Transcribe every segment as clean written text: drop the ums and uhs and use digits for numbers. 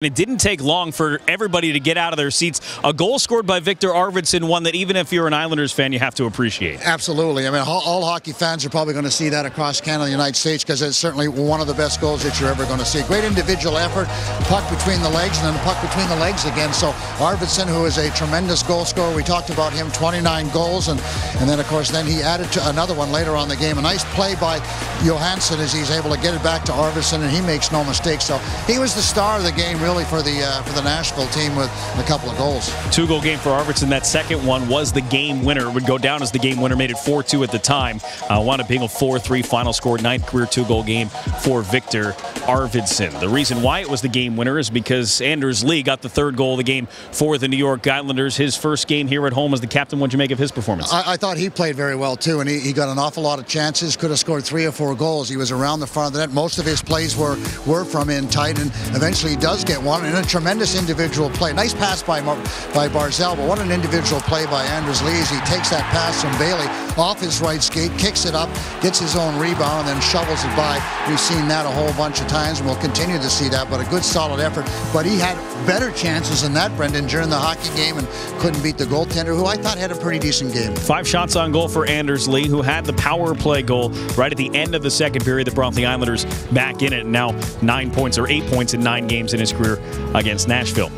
It didn't take long for everybody to get out of their seats. A goal scored by Victor Arvidsson, one that even if you're an Islanders fan, you have to appreciate. Absolutely. I mean, all hockey fans are probably going to see that across Canada and the United States because it's certainly one of the best goals that you're ever going to see. Great individual effort, puck between the legs, and then the puck between the legs again. So Arvidsson, who is a tremendous goal scorer, we talked about him, 29 goals, and then, of course, then he added to another one later on in the game. A nice play by Johansson as he's able to get it back to Arvidsson, and he makes no mistake. So he was the star of the game, really, for the Nashville team with a couple of goals. Two-goal game for Arvidsson. That second one was the game winner. It would go down as the game winner. Made it 4-2 at the time. Wound up being a 4-3 final score. 9th career two-goal game for Victor Arvidsson. The reason why it was the game winner is because Anders Lee got the third goal of the game for the New York Islanders. His first game here at home as the captain. What'd you make of his performance? I thought he played very well, too, and he got an awful lot of chances. Could have scored 3 or 4 goals. He was around the front of the net. Most of his plays were from in tight, and eventually he does get one, and a tremendous individual play. Nice pass by Barzal, but what an individual play by Anders Lee as he takes that pass from Bailey off his right skate, kicks it up, gets his own rebound, and then shovels it by. We've seen that a whole bunch of times, and we'll continue to see that, but a good, solid effort. But he had better chances than that, Brendan, during the hockey game and couldn't beat the goaltender, who I thought had a pretty decent game. 5 shots on goal for Anders Lee, who had the power play goal right at the end of the second period that brought the Islanders back in it. And now 9 points or 8 points in 9 games in his career against Nashville.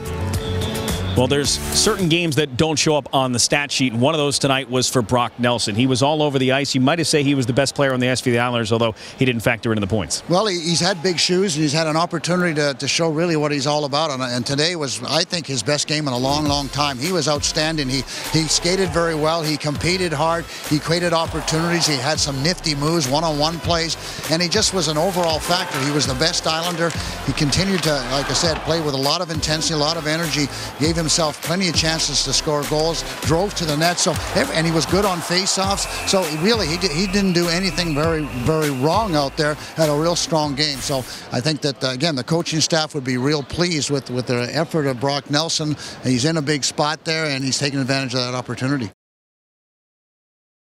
Well, there's certain games that don't show up on the stat sheet, and one of those tonight was for Brock Nelson. He was all over the ice. You might have said he was the best player on the ice for the Islanders, although he didn't factor into the points. Well, he's had big shoes, and he's had an opportunity to show really what he's all about, and today was, I think, his best game in a long, long time. He was outstanding. He skated very well. He competed hard. He created opportunities. He had some nifty moves, one-on-one plays, and he just was an overall factor. He was the best Islander. He continued to, like I said, play with a lot of intensity, a lot of energy, gave himself plenty of chances to score goals, drove to the net, and he was good on face-offs. So really, he didn't do anything very, very wrong out there. Had a real strong game. So I think that again, the coaching staff would be real pleased with the effort of Brock Nelson. He's in a big spot there, and he's taking advantage of that opportunity.